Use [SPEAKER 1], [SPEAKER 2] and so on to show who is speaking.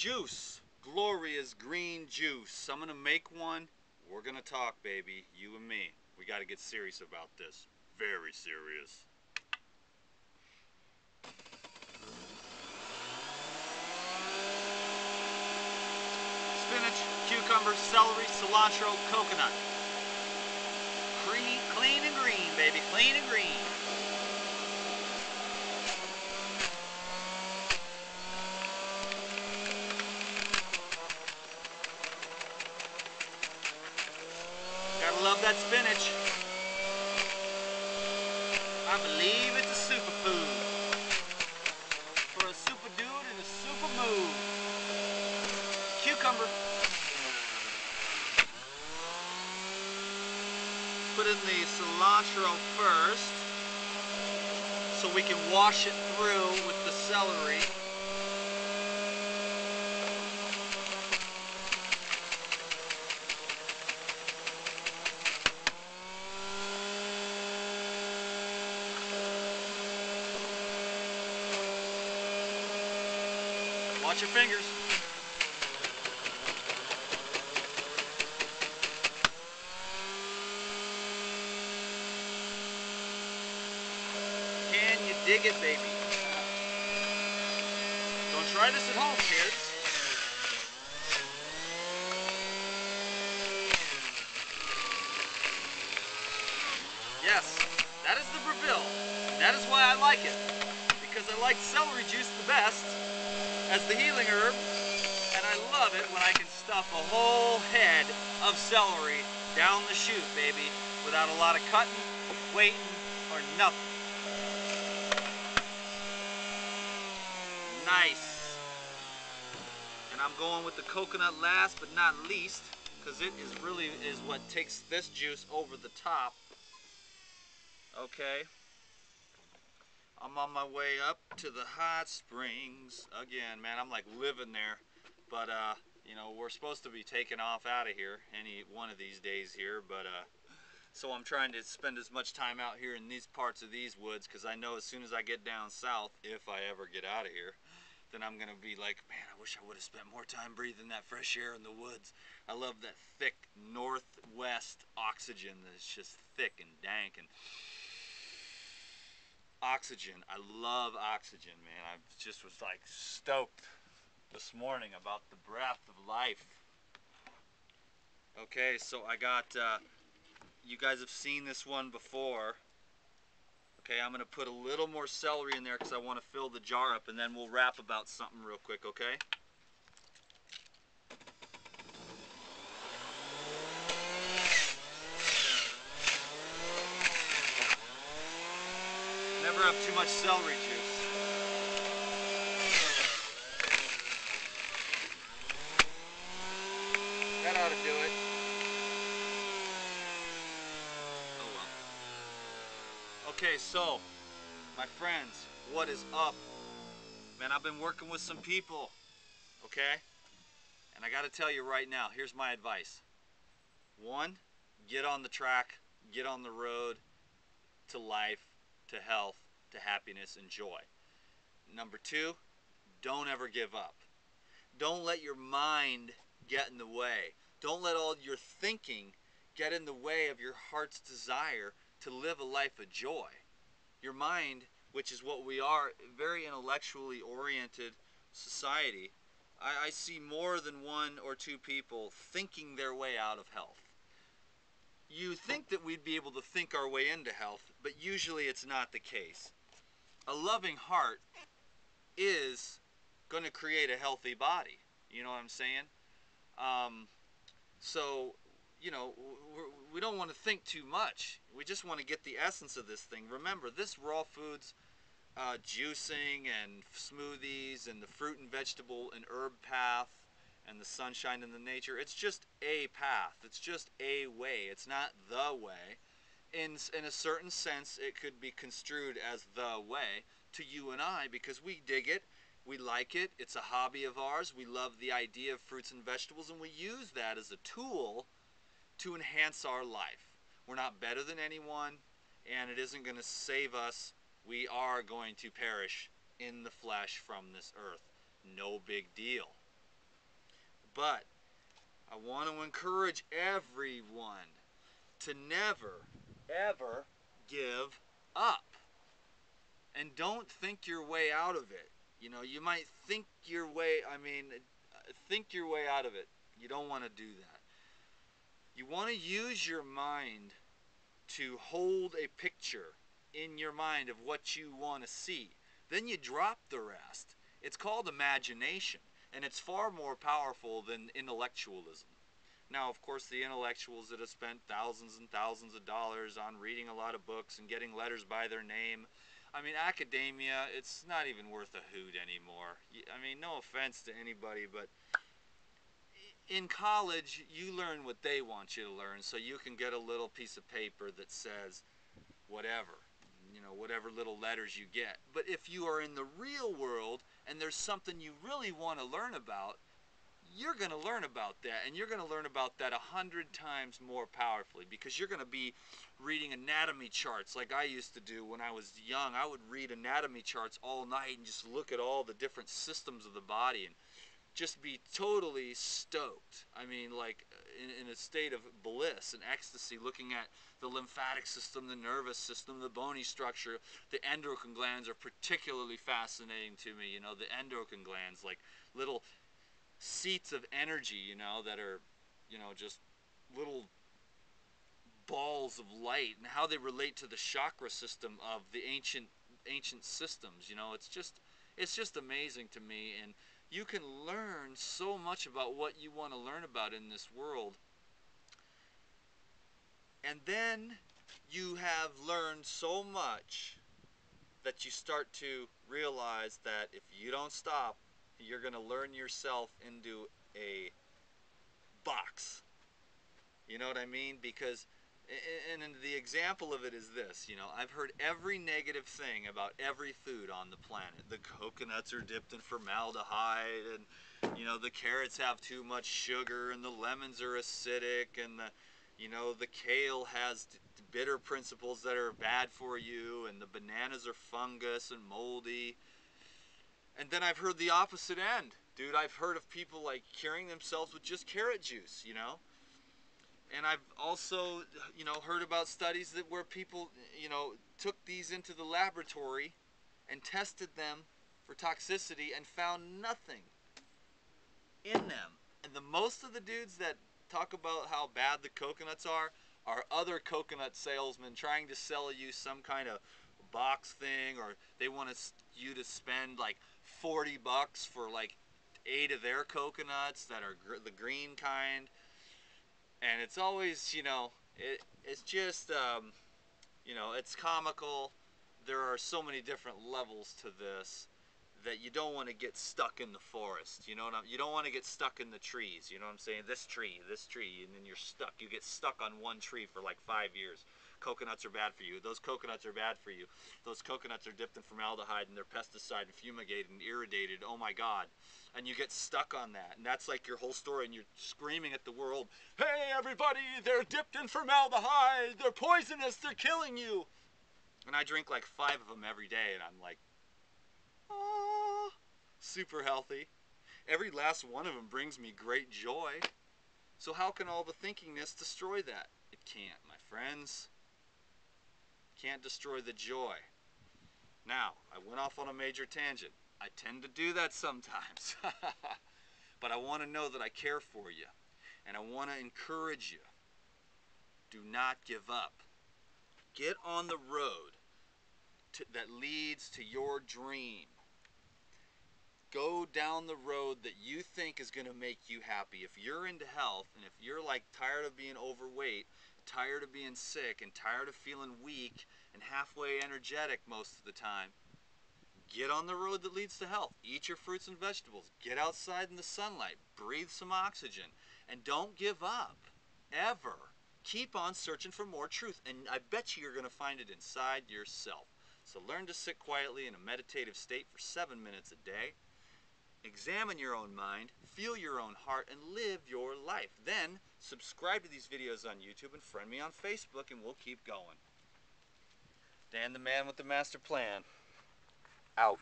[SPEAKER 1] juice, glorious green juice. I'm gonna make one. We're gonna talk, baby, you and me. We gotta get serious about this. Very serious. Spinach, cucumber, celery, cilantro, coconut. Clean and green, baby, clean and green. Gotta love that spinach. I believe it's a superfood. For a super dude in a super mood. Cucumber. Put in the cilantro first so we can wash it through with the celery. Watch your fingers. Can you dig it, baby? Don't try this at home, kids. Yes, that is the Brazil. That is why I like it. Because I like celery juice the best as the healing herb, and I love it when I can stuff a whole head of celery down the chute, baby, without a lot of cutting, waiting, or nothing. Nice. And I'm going with the coconut last but not least, because it is really what takes this juice over the top. Okay. I'm on my way up to the hot springs again, man. I'm like living there, but you know, we're supposed to be taking off out of here any one of these days here, but so I'm trying to spend as much time out here in these parts of these woods, because I know as soon as I get down south, if I ever get out of here, then I'm gonna be like, man, I wish I would have spent more time breathing that fresh air in the woods. I love that thick northwest oxygen that's just thick and dank and oxygen. I love oxygen, man. I just was like stoked this morning about the breath of life. Okay, so I got, you guys have seen this one before. Okay, I'm gonna put a little more celery in there because I want to fill the jar up, and then we'll rap about something real quick, okay? Never have too much celery juice. That ought to do it. Oh well. Okay, so, my friends, what is up? Man, I've been working with some people, okay? And I gotta tell you right now, here's my advice. One, get on the track, get on the road to life, to health, to happiness and joy. Number two, don't ever give up. Don't let your mind get in the way. Don't let all your thinking get in the way of your heart's desire to live a life of joy. Your mind, which is what we are, very intellectually oriented society, I see more than one or two people thinking their way out of health. You think that we'd be able to think our way into health, but usually it's not the case. A loving heart is going to create a healthy body. You know what I'm saying? So, you know, we don't want to think too much. We just want to get the essence of this thing. Remember, this raw foods, juicing and smoothies and the fruit and vegetable and herb path and the sunshine and the nature, it's just a path. It's just a way. It's not the way. In a certain sense, it could be construed as the way to you and I, because we dig it, we like it, it's a hobby of ours, we love the idea of fruits and vegetables, and we use that as a tool to enhance our life. We're not better than anyone, and it isn't going to save us. We are going to perish in the flesh from this earth. No big deal. But I want to encourage everyone to never, ever give up. And don't think your way out of it. You know, you might think your way, think your way out of it. You don't want to do that. You want to use your mind to hold a picture in your mind of what you want to see. Then you drop the rest. It's called imagination, and it's far more powerful than intellectualism. Now, of course, the intellectuals that have spent thousands and thousands of dollars on reading a lot of books and getting letters by their name, I mean, academia, it's not even worth a hoot anymore. I mean, no offense to anybody, but in college, you learn what they want you to learn, so you can get a little piece of paper that says whatever, you know, whatever little letters you get. But if you are in the real world and there's something you really want to learn about, you're going to learn about that, and you're going to learn about that 100 times more powerfully, because you're going to be reading anatomy charts like I used to do when I was young. I would read anatomy charts all night and just look at all the different systems of the body and just be totally stoked. I mean, like in a state of bliss and ecstasy, looking at the lymphatic system, the nervous system, the bony structure. The endocrine glands are particularly fascinating to me. You know, the endocrine glands, like little seats of energy, you know, that are, you know, just little balls of light, and how they relate to the chakra system of the ancient systems. You know, it's just amazing to me. And you can learn so much about what you want to learn about in this world, and then you have learned so much that you start to realize that if you don't stop, you're going to learn yourself into a box. You know what I mean? Because, and the example of it is this, you know, I've heard every negative thing about every food on the planet. The coconuts are dipped in formaldehyde, and, you know, the carrots have too much sugar, and the lemons are acidic, and you know, the kale has bitter principles that are bad for you, and the bananas are fungus and moldy. And then I've heard the opposite end. Dude, I've heard of people like curing themselves with just carrot juice, you know? And I've also, you know, heard about studies that where people, you know, took these into the laboratory and tested them for toxicity and found nothing in them. And the most of the dudes that talk about how bad the coconuts are other coconut salesmen trying to sell you some kind of box thing, or they want you to spend like $40 for like 8 of their coconuts that are the green kind. And it's always, you know, it's just, you know, it's comical. There are so many different levels to this that you don't want to get stuck in the forest. You know what you don't want to get stuck in the trees. You know what I'm saying? This tree, and then you're stuck. You get stuck on one tree for like 5 years. Coconuts are bad for you. Those coconuts are bad for you. Those coconuts are dipped in formaldehyde and they're pesticide and fumigated and irradiated. Oh my God. And you get stuck on that. And that's like your whole story, and you're screaming at the world, hey everybody, they're dipped in formaldehyde. They're poisonous. They're killing you. And I drink like 5 of them every day, and I'm like, ah, super healthy. Every last one of them brings me great joy. So how can all the thinkingness destroy that? It can't, my friends. Can't destroy the joy. Now, I went off on a major tangent. I tend to do that sometimes. But I want to know that I care for you. And I want to encourage you. Do not give up. Get on the road that leads to your dream. Go down the road that you think is going to make you happy. If you're into health, and if you're like tired of being overweight, tired of being sick, and tired of feeling weak and halfway energetic most of the time, get on the road that leads to health. Eat your fruits and vegetables. Get outside in the sunlight. Breathe some oxygen. And don't give up. Ever. Keep on searching for more truth. And I bet you're going to find it inside yourself. So learn to sit quietly in a meditative state for 7 minutes a day. Examine your own mind, feel your own heart, and live your life. Then, subscribe to these videos on YouTube and friend me on Facebook, and we'll keep going. Dan the man with the master plan. Out.